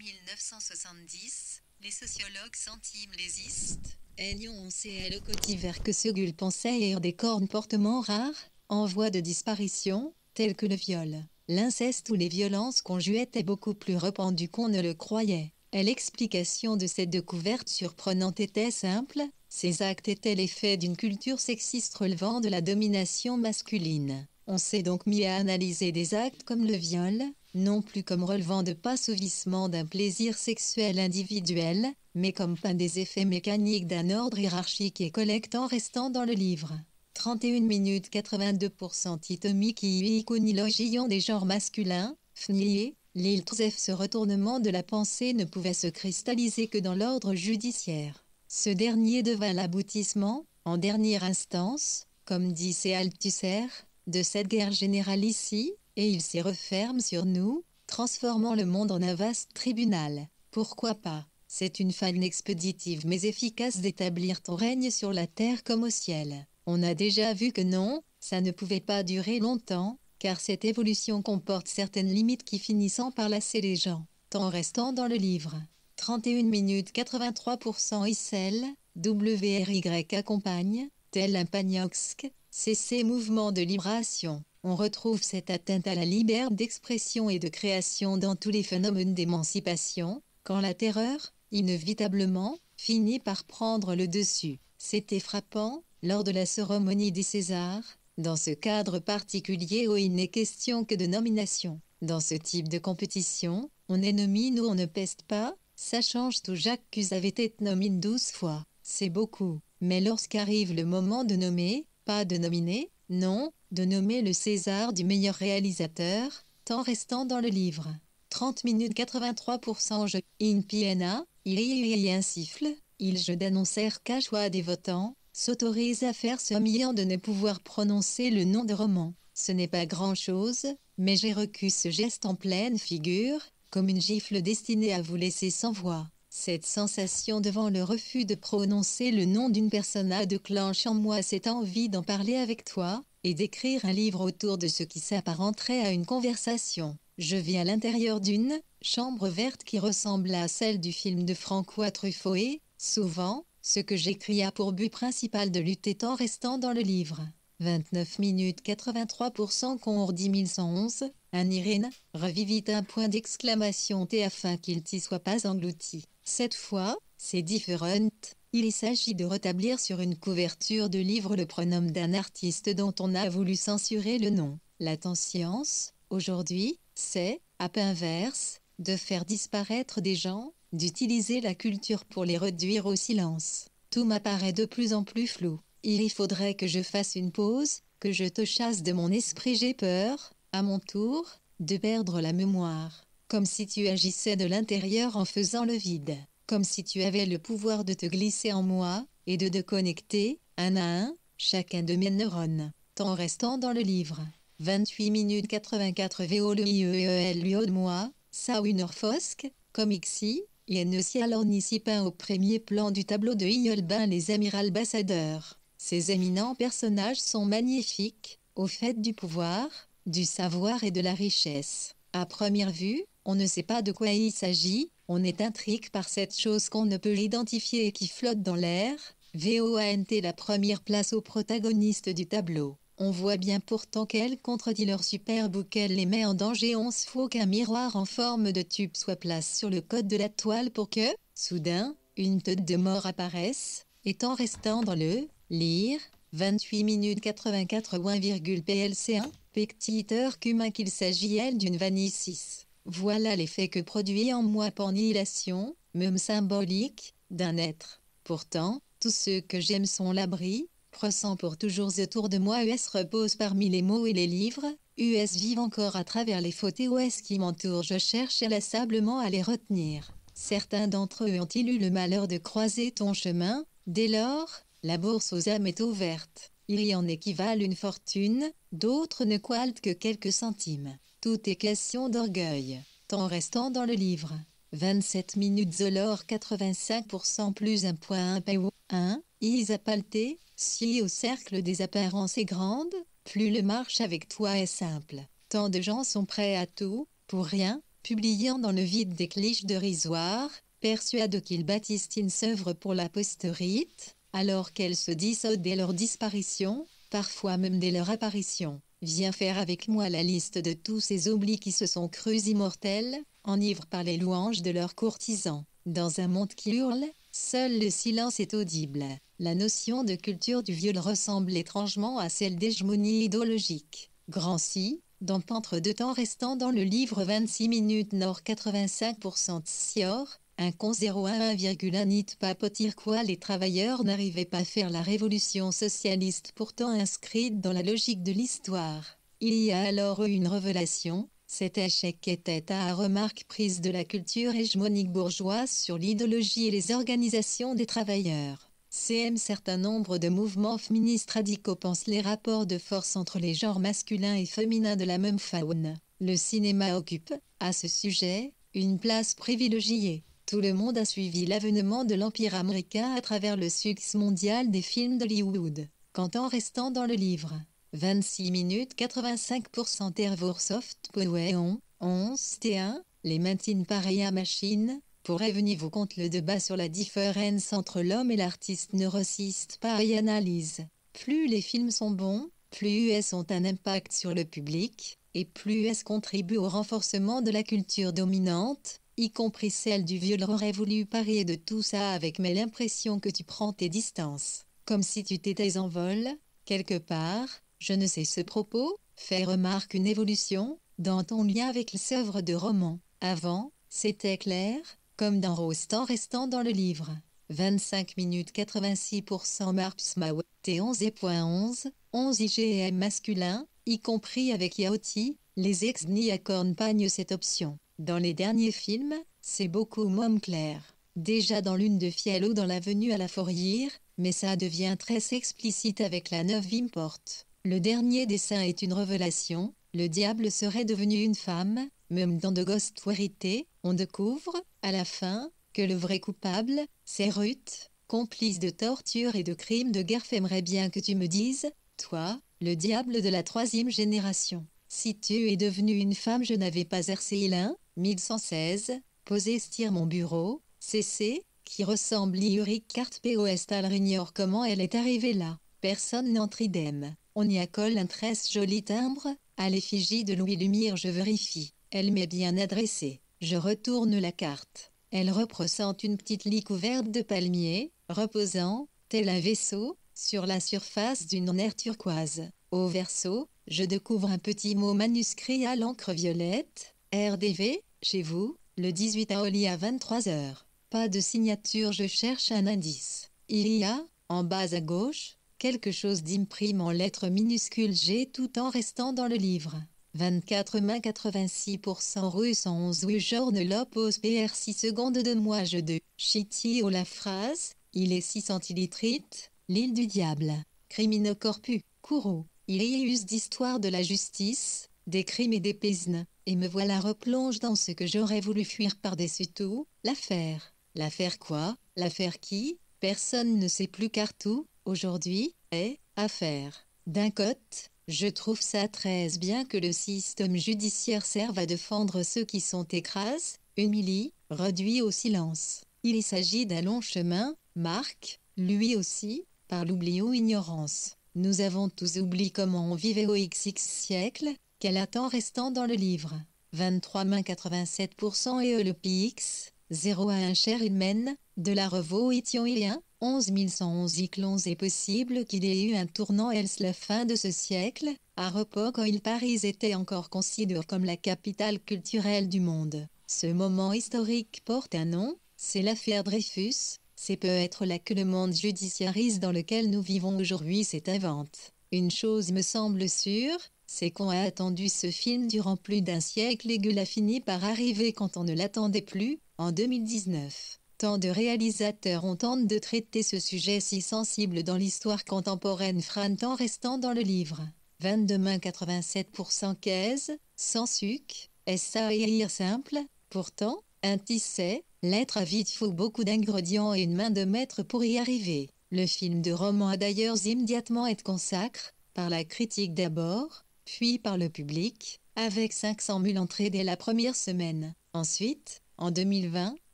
1970, les sociologues sentimlésistes, énonçaient au quotidien que Segul pensait ayant des comportements rares, en voie de disparition, tels que le viol, l'inceste ou les violences conjugales étaient beaucoup plus répandus qu'on ne le croyait. Et l'explication de cette découverte surprenante était simple, ces actes étaient l'effet d'une culture sexiste relevant de la domination masculine. On s'est donc mis à analyser des actes comme le viol, non plus comme relevant de l'assouvissement d'un plaisir sexuel individuel, mais comme un des effets mécaniques d'un ordre hiérarchique et collectant restant dans le livre. 31 minutes 82% Titomi qui iconologion des genres masculins, Fnier, l'île Trosef. Ce retournement de la pensée ne pouvait se cristalliser que dans l'ordre judiciaire. Ce dernier devint l'aboutissement, en dernière instance, comme dit C. Althusser, de cette guerre générale ici, et il s'y referme sur nous, transformant le monde en un vaste tribunal. Pourquoi pas? C'est une fin expéditive mais efficace d'établir ton règne sur la terre comme au ciel. On a déjà vu que non, ça ne pouvait pas durer longtemps, car cette évolution comporte certaines limites qui finissent par lasser les gens. Tant restant dans le livre. 31 minutes 83% Issel, WRY accompagne, tel un pagnoxque, ces mouvements de libération. On retrouve cette atteinte à la liberté d'expression et de création dans tous les phénomènes d'émancipation, quand la terreur, inévitablement, finit par prendre le dessus. C'était frappant, lors de la cérémonie des Césars, dans ce cadre particulier où il n'est question que de nomination. Dans ce type de compétition, on est nomine ou on ne peste pas, ça change tout. Jacques Cus avait été nominé 12 fois, c'est beaucoup. Mais lorsqu'arrive le moment de nommer, pas de nominer, non, de nommer le César du meilleur réalisateur, tant restant dans le livre. 30 minutes 83% je. In Piena, il y a un siffle, il je d'annoncer qu'à choix des votants, s'autorise à faire ce million de ne pouvoir prononcer le nom de roman. Ce n'est pas grand-chose, mais j'ai reçu ce geste en pleine figure, comme une gifle destinée à vous laisser sans voix. Cette sensation devant le refus de prononcer le nom d'une personne a déclenché en moi cette envie d'en parler avec toi, et d'écrire un livre autour de ce qui s'apparenterait à une conversation. Je vis à l'intérieur d'une chambre verte qui ressemble à celle du film de François Truffaut et, souvent, ce que j'écris a pour but principal de lutter en restant dans le livre. 29 minutes 83% Conor 10111, un Irène, revivit un point d'exclamation T afin qu'il t'y soit pas englouti. Cette fois, c'est différent. Il s'agit de rétablir sur une couverture de livre le pronom d'un artiste dont on a voulu censurer le nom. La conscience, aujourd'hui, c'est, à l'inverse, de faire disparaître des gens, d'utiliser la culture pour les réduire au silence. Tout m'apparaît de plus en plus flou. Il faudrait que je fasse une pause, que je te chasse de mon esprit. J'ai peur, à mon tour, de perdre la mémoire. Comme si tu agissais de l'intérieur en faisant le vide. Comme si tu avais le pouvoir de te glisser en moi, et de te connecter, un à un, chacun de mes neurones. Tant restant dans le livre. 28 minutes 84 VO le IEEL de moi, ça une heure fosque, comme ici, et ne s'y alors ni si peint au premier plan du tableau de Iolbin les amirals-ambassadeurs. Ces éminents personnages sont magnifiques, au fait du pouvoir, du savoir et de la richesse. À première vue, on ne sait pas de quoi il s'agit, on est intrigué par cette chose qu'on ne peut identifier et qui flotte dans l'air. VOANT la première place aux protagonistes du tableau. On voit bien pourtant qu'elle contredit leur superbe ou qu'elle les met en danger. On se faut qu'un miroir en forme de tube soit placé sur le côté de la toile pour que, soudain, une tête de mort apparaisse, et en restant dans le lire, 28 minutes 84 1,plc1, pectiteur qu'humain qu'il s'agit elle d'une vanille 6. Voilà l'effet que produit en moi par annihilation, même symbolique, d'un être. Pourtant, tous ceux que j'aime sont l'abri, pressant pour toujours autour de moi. US repose parmi les mots et les livres, US vive encore à travers les fautes US qui m'entourent. Je cherche inlassablement à les retenir. Certains d'entre eux ont-ils eu le malheur de croiser ton chemin? Dès lors, la bourse aux âmes est ouverte. Il y en a qui valent une fortune, d'autres ne coalent que quelques centimes. Tout est question d'orgueil. Tant restant dans le livre. 27 minutes Zolor 85% plus 1.1 Isa Palté, si au cercle des apparences est grande, plus le marche avec toi est simple. Tant de gens sont prêts à tout, pour rien, publiant dans le vide des cliches dérisoires, persuadent qu'ils bâtissent une œuvre pour la postérité, alors qu'elles se dissodent dès leur disparition, parfois même dès leur apparition. Viens faire avec moi la liste de tous ces oublis qui se sont crus immortels, enivrés par les louanges de leurs courtisans. Dans un monde qui hurle, seul le silence est audible. La notion de culture du viol ressemble étrangement à celle d'hégémonie idéologique. Grancy, dans Pentre de temps restant dans le livre 26 minutes nord 85% Sior, 1,01,1 nit pas potir quoi les travailleurs n'arrivaient pas à faire la révolution socialiste pourtant inscrite dans la logique de l'histoire. Il y a alors eu une révélation, cet échec était à remarque prise de la culture hégémonique bourgeoise sur l'idéologie et les organisations des travailleurs. CM certain nombre de mouvements féministes radicaux pensent les rapports de force entre les genres masculins et féminins de la même faune. Le cinéma occupe, à ce sujet, une place privilégiée. Tout le monde a suivi l'avènement de l'Empire américain à travers le succès mondial des films d'Hollywood. Quant en restant dans le livre, 26 minutes 85% Tervorsoft Poweon, 11 T1, les maintiennent pareil à machine. Prévenez-vous contre le débat sur la différence entre l'homme et l'artiste neurociste pareil analyse. Plus les films sont bons, plus elles ont un impact sur le public, et plus elles contribuent au renforcement de la culture dominante, y compris celle du viol. J'aurais voulu parier de tout ça avec mais l'impression que tu prends tes distances, comme si tu t'étais en vol, quelque part, je ne sais ce propos, fait remarque une évolution, dans ton lien avec les œuvres de roman. Avant, c'était clair, comme dans Rostand restant dans le livre. 25 minutes 86% Marps Mao, T11.11, 11 IgM masculin, y compris avec Yaoti, les ex-ni accompagnent cette option. Dans les derniers films, c'est beaucoup moins clair. Déjà dans l'une de Fialo dans l'avenue à la Fourrière, mais ça devient très explicite avec la 9 Import. Le dernier dessin est une révélation, le diable serait devenu une femme, même dans de Ghost Verité, on découvre, à la fin, que le vrai coupable, c'est Ruth, complice de torture et de crimes de guerre. J'aimerais bien que tu me dises, toi, le diable de la 3e génération. Si tu es devenue une femme, je n'avais pas RC1, 1116, posé sur mon bureau, CC, qui ressemble Lyric carte POS ignore comment elle est arrivée là. Personne n'entre idem. On y accole un très joli timbre, à l'effigie de Louis Lumière. Je vérifie. Elle m'est bien adressée. Je retourne la carte. Elle représente une petite lie couverte de palmiers, reposant, tel un vaisseau, sur la surface d'une mer turquoise. Au verso, je découvre un petit mot manuscrit à l'encre violette, RDV, chez vous, le 18 août à 23h. Pas de signature, je cherche un indice. Il y a, en bas à gauche, quelque chose d'imprime en lettres minuscules G tout en restant dans le livre. 24 mains 86% rue 111 rue Jorne-Lopos PR 6 secondes de moi je de Chitty ou la phrase, il est 6 centilitrites, l'île du diable, Criminocorpu, Kourou, il y a eu d'histoire de la justice, des crimes et des pisnes, et me voilà replonge dans ce que j'aurais voulu fuir par-dessus tout, l'affaire. L'affaire quoi? L'affaire qui? Personne ne sait plus car tout, aujourd'hui, est, affaire. D'un côté, je trouve ça très bien que le système judiciaire serve à défendre ceux qui sont écrasés, humiliés, réduits au silence. Il s'agit d'un long chemin, Marc, lui aussi, par l'oubli ou ignorance. Nous avons tous oublié comment on vivait au XX siècle, quel attend restant dans le livre. 23 mains 87% et le PX, 0 à 1 chair humaine, de la revoition il y a 11 111 Iclons. Est possible qu'il ait eu un tournant la fin de ce siècle, à l'époque où Paris était encore considéré comme la capitale culturelle du monde. Ce moment historique porte un nom, c'est l'affaire Dreyfus, c'est peut-être là que le monde judiciarise dans lequel nous vivons aujourd'hui s'est invente. Une chose me semble sûre, c'est qu'on a attendu ce film durant plus d'un siècle et qu'il a fini par arriver quand on ne l'attendait plus, en 2019. Tant de réalisateurs ont tenté de traiter ce sujet si sensible dans l'histoire contemporaine en restant dans le livre. 22 mains 87% caisse, sans sucre, ça et simple, pourtant, un tisset, l'être à vide faut beaucoup d'ingrédients et une main de maître pour y arriver. Le film de roman a d'ailleurs immédiatement été consacré, par la critique d'abord, puis par le public, avec 500 000 entrées dès la première semaine. Ensuite, en 2020,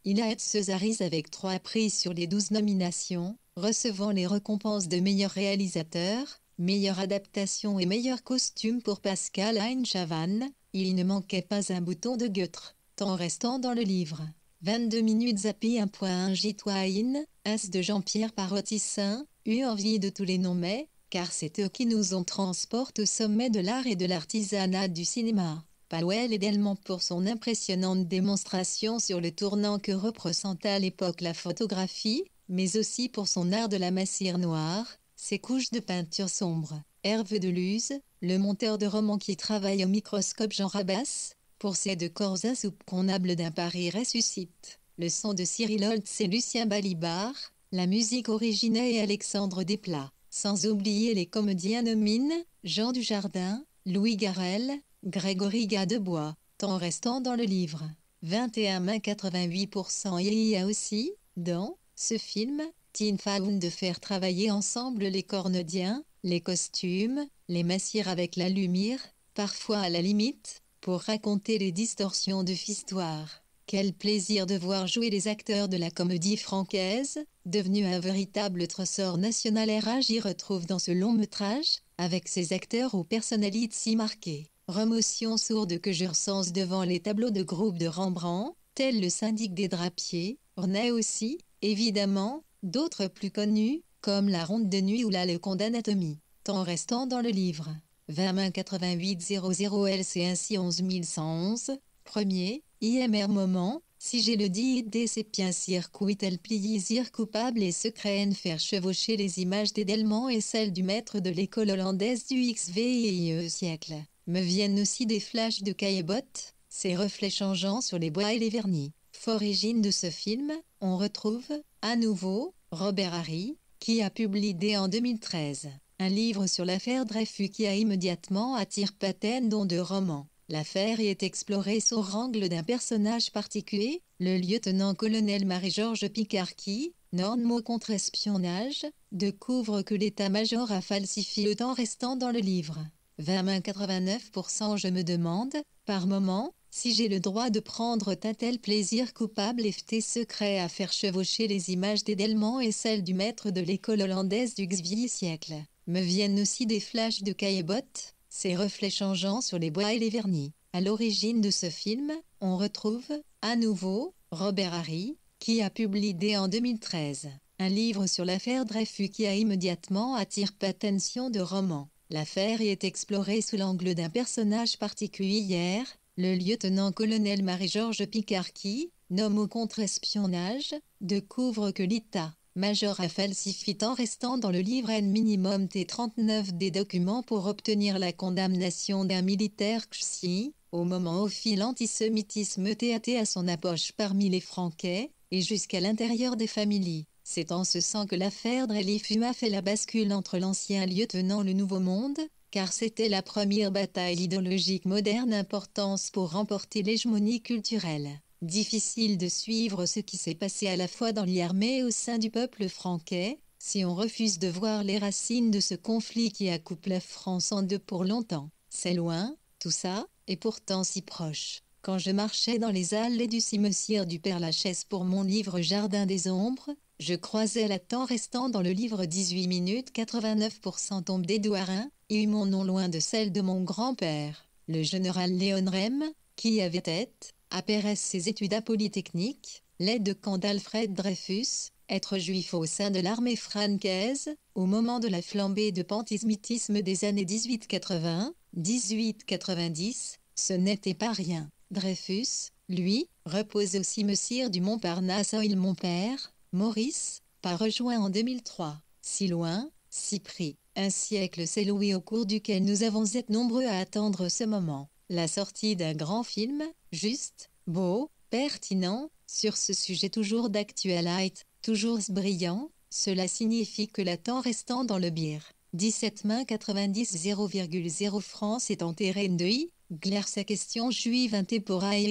il a été césarisé avec 3 prix sur les 12 nominations, recevant les récompenses de meilleur réalisateur, meilleure adaptation et meilleur costume pour Pascal Ain-Chavan. Il ne manquait pas un bouton de Guêtre. Temps restant dans le livre. 22 minutes Zappy 1.1 J-Toine, As de Jean-Pierre Parotissin, eu envie de tous les noms mais, car c'est eux qui nous ont transporté au sommet de l'art et de l'artisanat du cinéma. Powell également pour son impressionnante démonstration sur le tournant que représenta à l'époque la photographie, mais aussi pour son art de la matière noire, ses couches de peinture sombre. Hervé Deluse, le monteur de romans qui travaille au microscope Jean Rabas, pour ces deux corps insoupçonnables d'un Paris ressuscite. Le son de Cyril Holtz et Lucien Balibar, la musique originelle et Alexandre Desplat. Sans oublier les comédiens de mine, Jean Dujardin, Louis Garrel, Grégory Gadebois. Temps restant dans le livre. 21,88%. Et il y a aussi, dans ce film, Tin Found de faire travailler ensemble les cornediens, les costumes, les messieurs avec la lumière, parfois à la limite, pour raconter les distorsions de l'histoire. Quel plaisir de voir jouer les acteurs de la comédie francaise, devenu un véritable trésor national. J'y retrouve dans ce long métrage, avec ses acteurs aux personnalités si marquées. Remotion sourde que je ressens devant les tableaux de groupe de Rembrandt, tel le Syndic des Drapiers. On a aussi, évidemment, d'autres plus connus, comme La Ronde de Nuit ou La Leçon d'Anatomie. Temps restant dans le livre. 20,8800 LC ainsi 11111. Premier, IMR moment, si j'ai le dit des sépiens circuit tel plaisir coupable et secret en faire chevaucher les images d'Edelman et celles du maître de l'école hollandaise du XVIe siècle. Me viennent aussi des flashs de Caillebotte, ces reflets changeants sur les bois et les vernis. Origine de ce film, on retrouve, à nouveau, Robert Harry, qui a publié en 2013 un livre sur l'affaire Dreyfus qui a immédiatement attiré Paten dont 2 romans. L'affaire y est explorée sous l'angle d'un personnage particulier, le lieutenant-colonel Marie-Georges Picard qui, mot contre espionnage, découvre que l'état-major a falsifié le temps restant dans le livre. 20,89%. Je me demande, par moment, si j'ai le droit de prendre un tel plaisir coupable et secret à faire chevaucher les images d'Edelman et celles du maître de l'école hollandaise du XVIe siècle. Me viennent aussi des flashs de Caillebotte, ces reflets changeants sur les bois et les vernis. À l'origine de ce film, on retrouve, à nouveau, Robert Harry, qui a publié en 2013 un livre sur l'affaire Dreyfus qui a immédiatement attiré l'attention de romans. L'affaire y est explorée sous l'angle d'un personnage particulier, le lieutenant-colonel Marie-Georges Picard qui, nommé au contre-espionnage, découvre que l'état-major a falsifié en restant dans le livre un minimum T39 des documents pour obtenir la condamnation d'un militaire XI, au moment où l'antisémitisme était à son approche parmi les Franquais, et jusqu'à l'intérieur des familles. C'est en ce sens que l'affaire Dreyfus a fait la bascule entre l'ancien lieutenant et le Nouveau Monde, car c'était la première bataille idéologique moderne importante pour remporter l'hégémonie culturelle. Difficile de suivre ce qui s'est passé à la fois dans l'armée et au sein du peuple franquais, si on refuse de voir les racines de ce conflit qui a coupé la France en deux pour longtemps. C'est loin, tout ça, et pourtant si proche. Quand je marchais dans les allées du cimetière du Père-Lachaise pour mon livre Jardin des Ombres, je croisais la temps restant dans le livre 18 minutes 89% tombe d'Édouard et eut mon nom loin de celle de mon grand-père, le général Léon Rem, qui avait été, après ses études à Polytechnique, l'aide de camp d'Alfred Dreyfus, être juif au sein de l'armée francaise, au moment de la flambée de l'antisémitisme des années 1880-1890, ce n'était pas rien. Dreyfus, lui, repose au cimetière du Montparnasse à mon père, Maurice, pas rejoint en 2003. Si loin, si pris. Un siècle s'éloit au cours duquel nous avons été nombreux à attendre ce moment. La sortie d'un grand film, juste, beau, pertinent, sur ce sujet toujours d'actualité, toujours brillant, cela signifie que le temps restant dans le bière. 17 mains 90 0,0 France est enterré de i, glaire sa question juive intemporaire,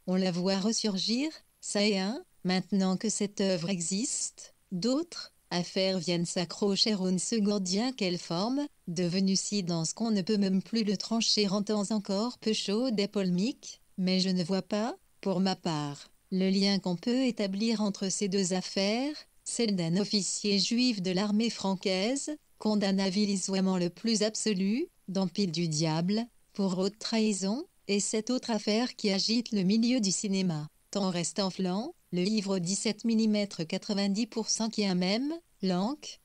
on la voit ressurgir, ça et un, maintenant que cette œuvre existe, d'autres, affaires viennent s'accrocher au nœud gordien qu'elle forme, devenu si dense qu'on ne peut même plus le trancher en temps encore peu chaude et polémique, mais je ne vois pas, pour ma part, le lien qu'on peut établir entre ces deux affaires, celle d'un officier juif de l'armée francaise, condamné à vilissoiement le plus absolu, d'empile du diable, pour haute trahison, et cette autre affaire qui agite le milieu du cinéma. Temps restant flanc, le livre 17 mm 90% qui a même, l'encre,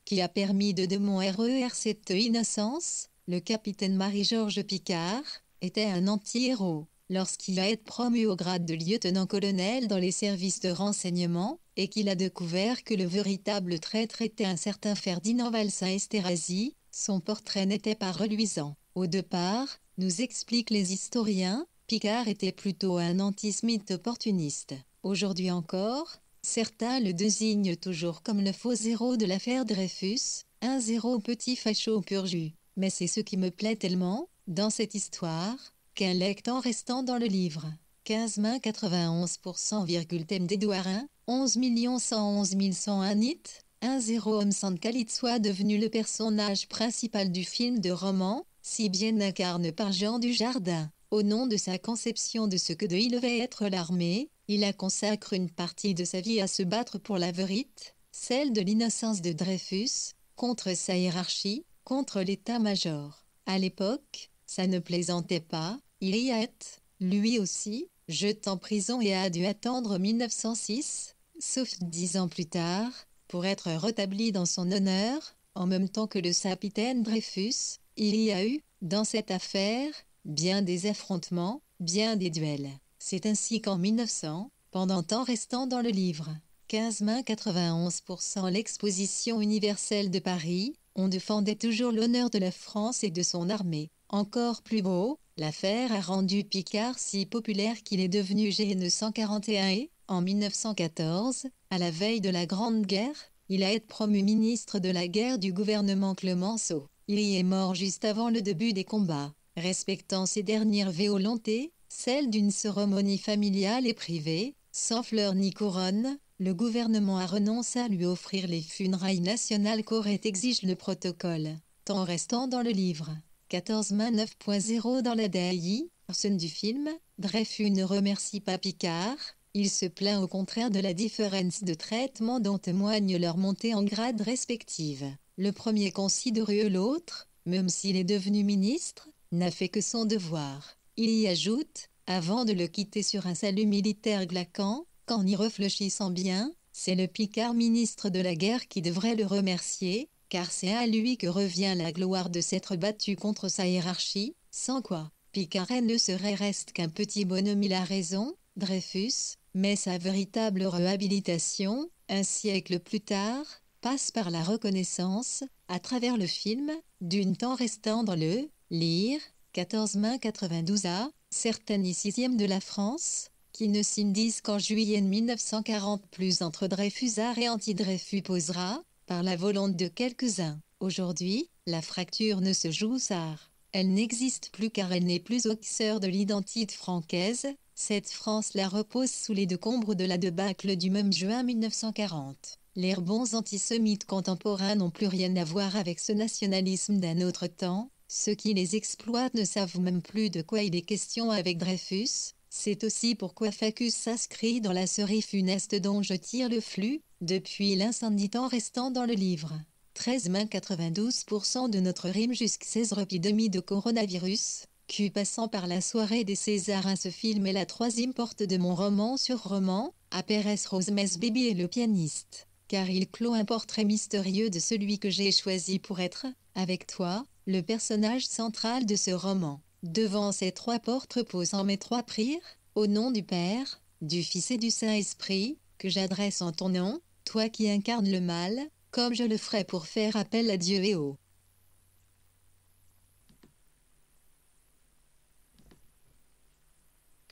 qui a permis de RER cette innocence, le capitaine Marie-Georges Picard, était un anti-héros. Lorsqu'il a été promu au grade de lieutenant-colonel dans les services de renseignement, et qu'il a découvert que le véritable traître était un certain Ferdinand Valsin-Esterhazy, son portrait n'était pas reluisant. Au départ, nous expliquent les historiens, Picard était plutôt un antisémite opportuniste. Aujourd'hui encore, certains le désignent toujours comme le faux héros de l'affaire Dreyfus, un zéro petit facho pur jus. Mais c'est ce qui me plaît tellement, dans cette histoire, qu'un lecteur restant dans le livre. 15 mains 91%, thème d'Édouard 1, 11 111 101 nit, 1-0 homme sans Khalid soit devenu le personnage principal du film de roman, si bien incarné par Jean Dujardin. Au nom de sa conception de ce que devait être l'armée, il a consacré une partie de sa vie à se battre pour la vérité, celle de l'innocence de Dreyfus, contre sa hiérarchie, contre l'état-major. À l'époque, ça ne plaisantait pas, il y a été, lui aussi, jeté en prison et a dû attendre 1906, sauf 10 ans plus tard, pour être rétabli dans son honneur, en même temps que le capitaine Dreyfus. Il y a eu, dans cette affaire, bien des affrontements, bien des duels. C'est ainsi qu'en 1900, pendant temps restant dans le livre, 15 mains 91% l'exposition universelle de Paris, on défendait toujours l'honneur de la France et de son armée. Encore plus beau, l'affaire a rendu Picard si populaire qu'il est devenu GN 141 et, en 1914, à la veille de la Grande Guerre, il a été promu ministre de la guerre du gouvernement Clemenceau. Il y est mort juste avant le début des combats, respectant ses dernières volontés, celle d'une cérémonie familiale et privée, sans fleurs ni couronne. Le gouvernement a renoncé à lui offrir les funérailles nationales qu'aurait exigé le protocole. Temps restant dans le livre. 14 mains 9.0 dans la DAI, personne du film, Dreyfus ne remercie pas Picard, il se plaint au contraire de la différence de traitement dont témoigne leur montée en grade respective. Le premier considère l'autre, même s'il est devenu ministre, n'a fait que son devoir. Il y ajoute, avant de le quitter sur un salut militaire glaquant, qu'en y réfléchissant bien, c'est le Picard ministre de la guerre qui devrait le remercier, car c'est à lui que revient la gloire de s'être battu contre sa hiérarchie, sans quoi Picard ne serait reste qu'un petit bonhomme. Il a raison, Dreyfus, mais sa véritable réhabilitation, un siècle plus tard, passe par la reconnaissance, à travers le film, d'une temps restant dans le lire, 14 mains 92A, certaines sixième de la France, qui ne s'y disent qu'en juillet 1940 plus entre Dreyfusard et anti-Dreyfus posera, par la volonté de quelques-uns. Aujourd'hui, la fracture ne se joue s'art. Elle n'existe plus car elle n'est plus au cœur de l'identité francaise. Cette France la repose sous les décombres de la débâcle du même juin 1940. Les bons antisémites contemporains n'ont plus rien à voir avec ce nationalisme d'un autre temps. Ceux qui les exploitent ne savent même plus de quoi il est question avec Dreyfus. C'est aussi pourquoi Facus s'inscrit dans la série funeste dont je tire le flux, depuis l'incendie temps restant dans le livre. 13 mains 92% de notre rime jusqu'à 16 épidémie de coronavirus, passant par la soirée des Césars. Ce film est la troisième porte de mon roman sur roman, à Pérez Rosemes Baby et le pianiste, car il clôt un portrait mystérieux de celui que j'ai choisi pour être, avec toi, le personnage central de ce roman. Devant ces trois portes reposant mes trois prières, au nom du Père, du Fils et du Saint-Esprit, que j'adresse en ton nom, toi qui incarnes le mal, comme je le ferai pour faire appel à Dieu et au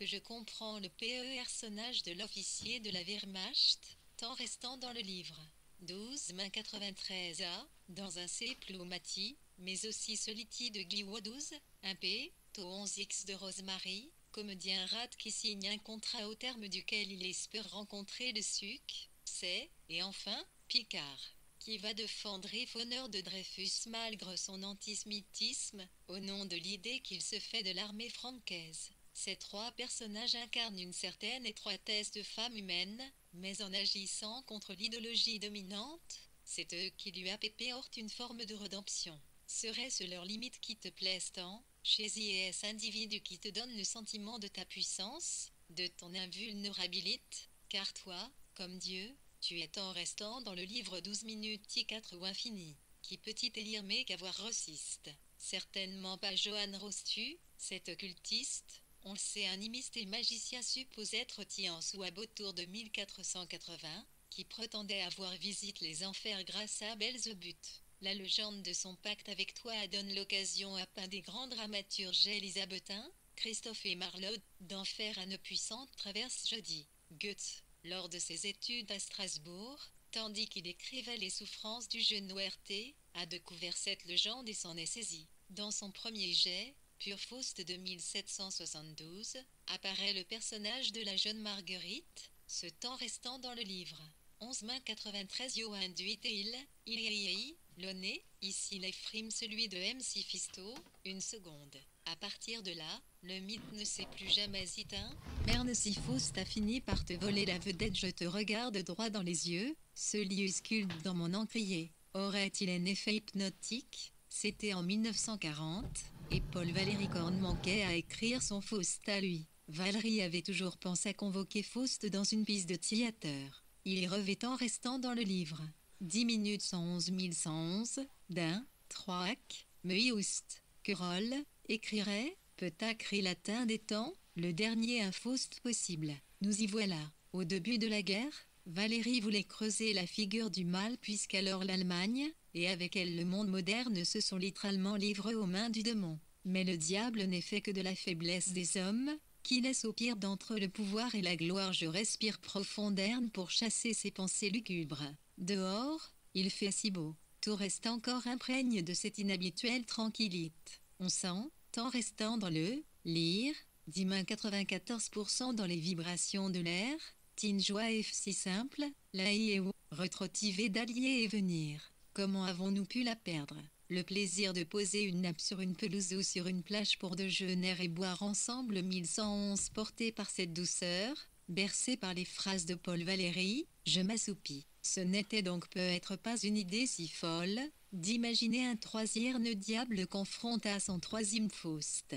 que je comprends le personnage de l'officier de la Wehrmacht, tant restant dans le livre. 12 mains 93A, dans un C plomatie, mais aussi celui de Guillaume 12, un P, taux 11X de Rosemary, comédien rat qui signe un contrat au terme duquel il espère rencontrer le suc, c'est, et enfin, Picard. qui va défendre et honneur de Dreyfus malgré son antisémitisme, au nom de l'idée qu'il se fait de l'armée francaise. Ces trois personnages incarnent une certaine étroitesse de femme humaine, mais en agissant contre l'idéologie dominante, c'est eux qui lui apportent une forme de rédemption. Serait-ce leur limite qui te plaise tant, chez IS individu qui te donne le sentiment de ta puissance, de ton invulnérabilité, car toi, comme Dieu, tu es en restant dans le livre 12 minutes T4 ou infini, qui peut-il lire mais qu'avoir raciste. Certainement pas Johann Rostu, cet occultiste, on le sait animiste et magicien suppose être Tian ou à autour de 1480, qui prétendait avoir visité les enfers grâce à Belzébuth. La légende de son pacte avec toi donne l'occasion à peint des grands dramaturges élisabétains, Christophe et Marlowe, d'en faire une puissante traverse jeudi. Goethe, lors de ses études à Strasbourg, tandis qu'il écrivait les souffrances du jeune Werther, a découvert cette légende et s'en est saisi. Dans son premier jet, Pure Faust de 1772, apparaît le personnage de la jeune Marguerite, ce temps restant dans le livre. 11 mai 93 Johann Duitel, Ilii, Launay, ici l'Ephraim celui de M. Siphisto, une seconde. À partir de là, le mythe ne s'est plus jamais éteint. Merde si Faust a fini par te voler la vedette, je te regarde droit dans les yeux, ce liuscule dans mon encrier. Aurait-il un effet hypnotique? C'était en 1940, et Paul Valéry Korn manquait à écrire son Faust à lui. Valéry avait toujours pensé à convoquer Faust dans une pièce de théâtre. Il y revêt en restant dans le livre. 10 minutes 111 111, d'un, 3 actes, Meust, Querol, écrirait, peut-être latin des temps, le dernier un Faust possible. Nous y voilà. Au début de la guerre, Valéry voulait creuser la figure du mal puisqu'alors l'Allemagne, et avec elle le monde moderne se sont littéralement livrés aux mains du démon. Mais le diable n'est fait que de la faiblesse des hommes, qui laisse au pire d'entre eux le pouvoir et la gloire. Je respire profond d'air pour chasser ces pensées lugubres. Dehors, il fait si beau. Tout reste encore imprègne de cette inhabituelle tranquillité. On sent, tant restant dans le lire, 94% dans les vibrations de l'air, une joie est si simple, là et où, retrotiver d'allier et venir. Comment avons-nous pu la perdre? Le plaisir de poser une nappe sur une pelouse ou sur une plage pour déjeuner et boire ensemble 1111 porté par cette douceur, bercé par les phrases de Paul Valéry, je m'assoupis. Ce n'était donc peut-être pas une idée si folle, d'imaginer un troisième diable confronté à son troisième Faust.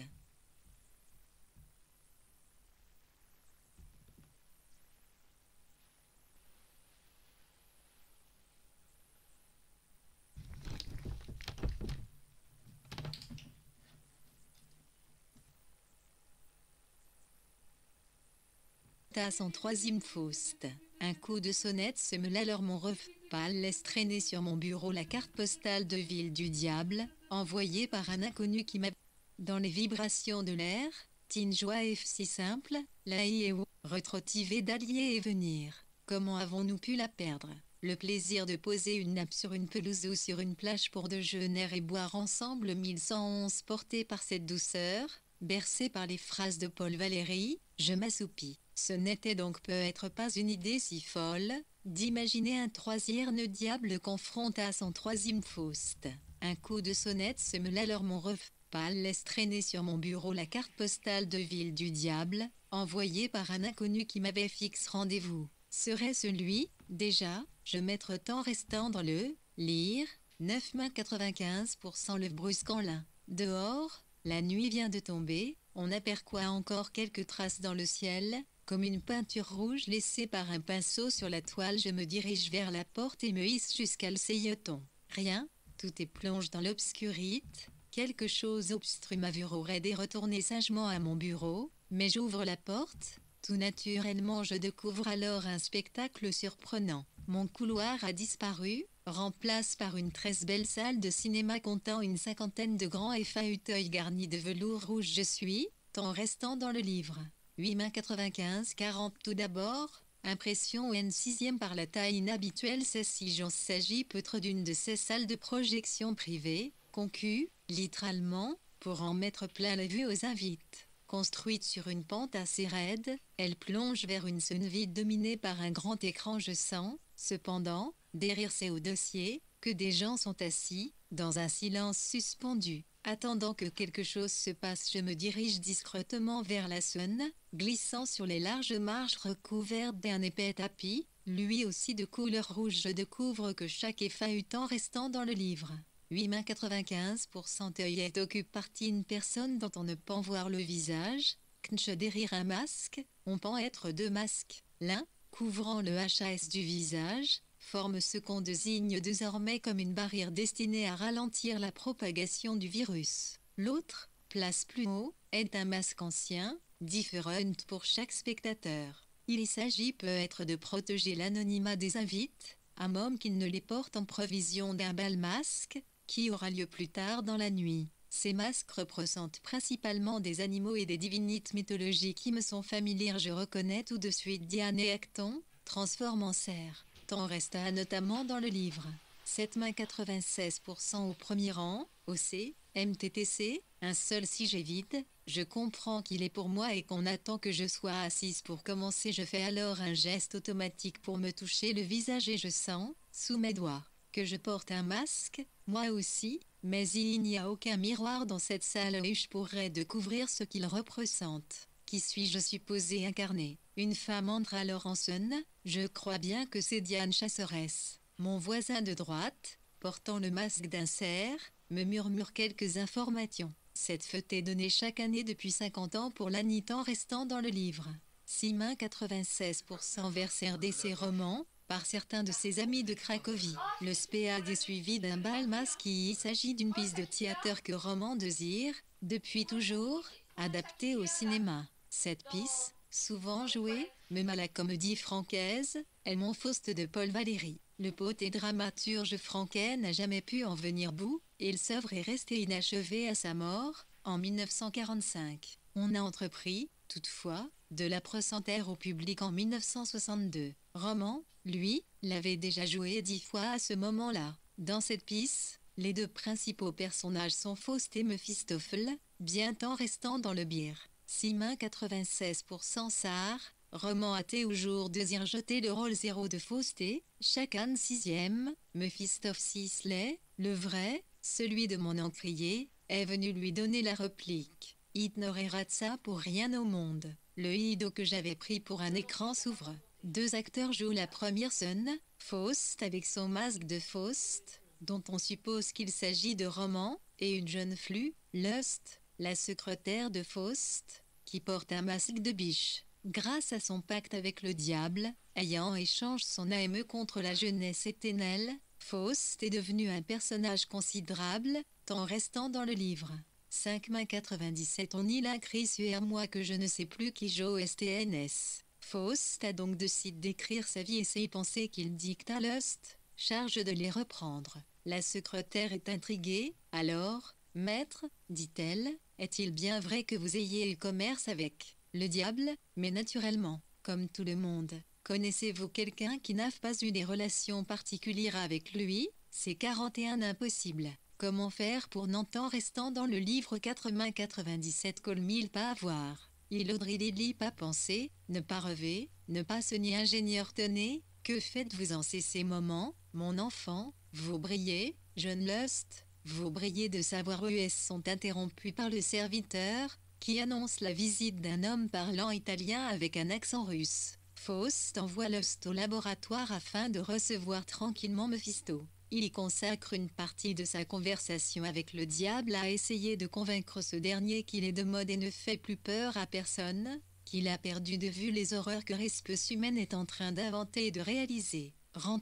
À son troisième Faust. Un coup de sonnette se mêla alors mon ref pâle laisse traîner sur mon bureau la carte postale de Ville du Diable, envoyée par un inconnu qui m'a... Dans les vibrations de l'air, une joie est si simple, là et où, retrotiver d'allier et venir. Comment avons-nous pu la perdre? Le plaisir de poser une nappe sur une pelouse ou sur une plage pour déjeuner et boire ensemble 1111 porté par cette douceur, bercé par les phrases de Paul Valéry, je m'assoupis. Ce n'était donc peut-être pas une idée si folle, d'imaginer un troisième diable confronté à son troisième Faust. Un coup de sonnette se mêla alors mon ref pâle laisse traîner sur mon bureau la carte postale de Ville du Diable, envoyée par un inconnu qui m'avait fixé rendez-vous. Serait-ce lui? Déjà, je mettre temps restant dans le lire, 9,95% le brusquant là. Dehors, la nuit vient de tomber, on aperçoit encore quelques traces dans le ciel, comme une peinture rouge laissée par un pinceau sur la toile. Je me dirige vers la porte et me hisse jusqu'à le seuilleton. Rien, tout est plongé dans l'obscurité. Quelque chose obstrue ma vue raide et retourner sagement à mon bureau, mais j'ouvre la porte. Tout naturellement je découvre alors un spectacle surprenant. Mon couloir a disparu, remplacé par une très belle salle de cinéma comptant une cinquantaine de grands et fauteuils garnis de velours rouge. Je suis, en restant dans le livre. 8,95-40 tout d'abord, impression N6e par la taille inhabituelle. C'est si j'en s'agit peut-être d'une de ces salles de projection privées, conçues, littéralement, pour en mettre plein la vue aux invités. Construite sur une pente assez raide, elle plonge vers une zone vide dominée par un grand écran. Je sens, Cependant, derrière ces hauts dossiers, que des gens sont assis, dans un silence suspendu. Attendant que quelque chose se passe, je me dirige discrètement vers la scène, glissant sur les larges marches recouvertes d'un épais tapis, lui aussi de couleur rouge. Je découvre que chaque effahutant restant dans le livre. 8,95% œillette occupe partie une personne dont on ne peut voir le visage. Knche derrière un masque, on peut être deux masques. L'un, couvrant le HAS du visage, forme ce qu'on désigne désormais comme une barrière destinée à ralentir la propagation du virus. L'autre, place plus haut, est un masque ancien, différent pour chaque spectateur. Il s'agit peut-être de protéger l'anonymat des invités, à même qu'ils ne les portent en provision d'un bal masque, qui aura lieu plus tard dans la nuit. Ces masques représentent principalement des animaux et des divinités mythologiques qui me sont familières. Je reconnais tout de suite Diane et Acton, transforme en cerf. Tant resta notamment dans le livre. 7,96% au premier rang, OC, MTTC, un seul siège vide. Je comprends qu'il est pour moi et qu'on attend que je sois assise pour commencer. Je fais alors un geste automatique pour me toucher le visage et je sens, sous mes doigts, que je porte un masque, moi aussi, mais il n'y a aucun miroir dans cette salle et je pourrais découvrir ce qu'il représente. Qui suis-je supposé incarner? Une femme entre alors en scène, je crois bien que c'est Diane Chasseresse. Mon voisin de droite, portant le masque d'un cerf, me murmure quelques informations. Cette fête est donnée chaque année depuis 50 ans pour l'anitant restant dans le livre. 6,96% vers RDC roman, par certains de ses amis de Cracovie. Le SPAD est suivi d'un bal masque. Il s'agit d'une pièce de théâtre que roman désire, depuis toujours, adaptée au cinéma. Cette pièce, souvent jouée, même à la comédie francaise, est Mon Faust de Paul Valéry. Le poète et dramaturge français n'a jamais pu en venir bout, et l'œuvre est restée inachevée à sa mort, en 1945. On a entrepris, toutefois, de la présenter au public en 1962. Roman, lui, l'avait déjà joué 10 fois à ce moment-là. Dans cette pièce, les deux principaux personnages sont Faust et Méphistophèle, bien temps restant dans le bière. 6,96% Sar, roman athée au jour désire jeter le rôle 0 de Fausté, chacun 6e, Méphistophèle Sisley, le vrai, celui de mon encrier, est venu lui donner la réplique. Ignorera ça pour rien au monde. Le rideau que j'avais pris pour un écran s'ouvre. Deux acteurs jouent la première scène, Faust avec son masque de Faust, dont on suppose qu'il s'agit de roman, et une jeune flue, Lust, la secrétaire de Faust, qui porte un masque de biche. Grâce à son pacte avec le diable, ayant échangé son âme contre la jeunesse éternelle, Faust est devenu un personnage considérable, tant restant dans le livre. 5,97 On y l'a écrit sur moi que je ne sais plus qui joue STNS. Faust a donc décidé d'écrire sa vie et ses pensées qu'il dicte à Lust, charge de les reprendre. La secrétaire est intriguée, alors, maître, dit-elle, est-il bien vrai que vous ayez eu commerce avec le diable? Mais naturellement, comme tout le monde. Connaissez-vous quelqu'un qui n'a pas eu des relations particulières avec lui? C'est 41 impossible. Comment faire pour n'entendre restant dans le livre 4,97 Colmille pas avoir? Il Audrey Lily pas penser, ne pas rêver, ne pas sonner ingénieur tenez, que faites-vous en ces moments, mon enfant? Vous brillez, jeune Lust, vous brillez de savoir US sont interrompus par le serviteur, qui annonce la visite d'un homme parlant italien avec un accent russe. Faust envoie Lust au laboratoire afin de recevoir tranquillement Méphisto. Il y consacre une partie de sa conversation avec le diable à essayer de convaincre ce dernier qu'il est de mode et ne fait plus peur à personne, qu'il a perdu de vue les horreurs que l'espèce humaine est en train d'inventer et de réaliser.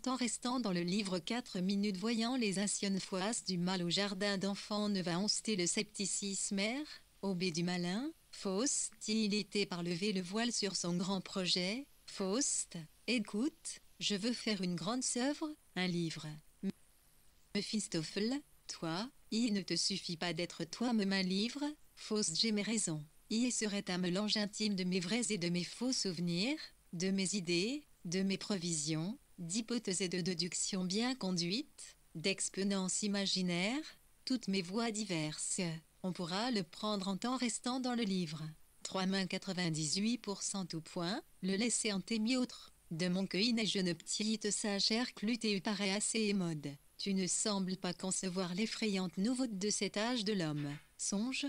Restant dans le livre 4 minutes voyant les anciennes fois du mal au jardin d'enfants ne va onster le scepticisme au B du malin, Faust, il était par lever le voile sur son grand projet. Faust, écoute, je veux faire une grande œuvre, un livre. Méphistophèle, toi, il ne te suffit pas d'être toi-même un livre, Faust j'ai mes raisons. Il serait un mélange intime de mes vrais et de mes faux souvenirs, de mes idées, de mes provisions, d'hypothèses et de déductions bien conduites, d'expériences imaginaires, toutes mes voies diverses. On pourra le prendre en temps restant dans le livre. 3,98% tout point, le laisser en témiautre. De mon cueil je ne petite sa chair clutée paraît assez émode. Tu ne sembles pas concevoir l'effrayante nouveauté de cet âge de l'homme. Songe,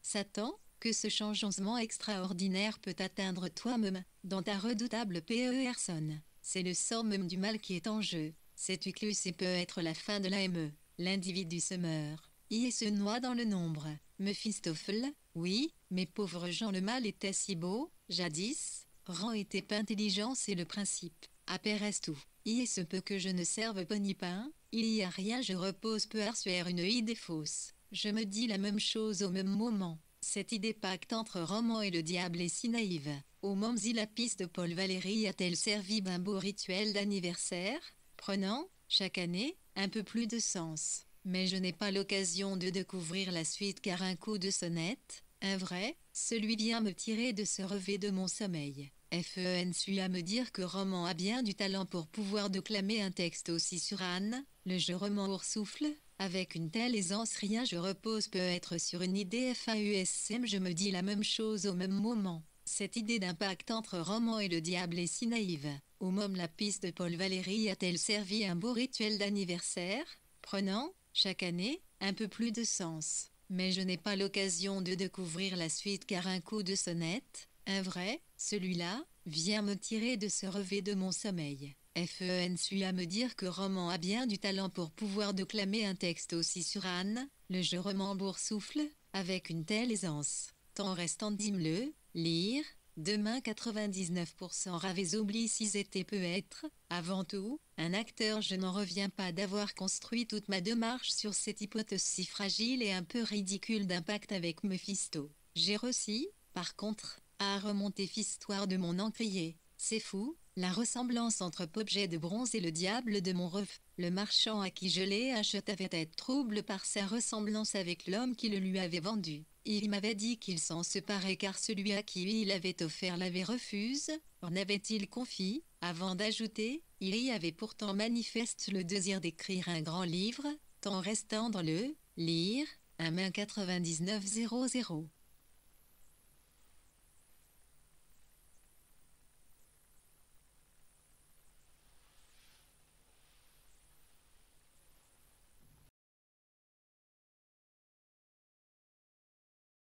Satan, que ce changement extraordinaire peut atteindre toi-même, dans ta redoutable personne. C'est le sort même du mal qui est en jeu. Sais-tu que c'est peut être la fin de l'AME. L'individu se meurt, et se noie dans le nombre. Méphistophèle, oui, mais pauvres gens, le mal était si beau, jadis, rang était intelligence et le principe. Apéresse tout. Il se peut que je ne serve pas ni pain, il y a rien, je repose peu sur une idée fausse. Je me dis la même chose au même moment. Cette idée pacte entre roman et le diable est si naïve. Au moment où la piste de Paul Valéry a-t-elle servi d'un beau rituel d'anniversaire, prenant, chaque année, un peu plus de sens. Mais je n'ai pas l'occasion de découvrir la suite car un coup de sonnette, un vrai, celui vient me tirer de ce rêve de mon sommeil. FEN suit à me dire que roman a bien du talent pour pouvoir déclamer un texte aussi sur Anne, le jeu roman souffle. Avec une telle aisance rien je repose peut être sur une idée FAUSM, je me dis la même chose au même moment. Cette idée d'impact entre roman et le diable est si naïve. Au moment la piste de Paul Valéry a-t-elle servi un beau rituel d'anniversaire, prenant, chaque année, un peu plus de sens. Mais je n'ai pas l'occasion de découvrir la suite car un coup de sonnette, un vrai, celui-là, vient me tirer de ce rêve de mon sommeil. FEN suit à me dire que roman a bien du talent pour pouvoir déclamer un texte aussi sur Anne, le jeu roman boursoufle, avec une telle aisance. Tant restant dis-le, lire, demain 99% ravés oublie si c'était peut être, avant tout, un acteur je n'en reviens pas d'avoir construit toute ma démarche sur cette hypothèse si fragile et un peu ridicule d'impact avec Mephisto. J'ai réussi, par contre, à remonter l'histoire de mon encrier. C'est fou, la ressemblance entre objet de bronze et le diable de mon rêve. Le marchand à qui je l'ai acheté avait été troublé par sa ressemblance avec l'homme qui le lui avait vendu. Il m'avait dit qu'il s'en séparait car celui à qui il avait offert l'avait refusé. En avait-il confie, avant d'ajouter, il y avait pourtant manifeste le désir d'écrire un grand livre, tant restant dans le lire, 1 main 9900.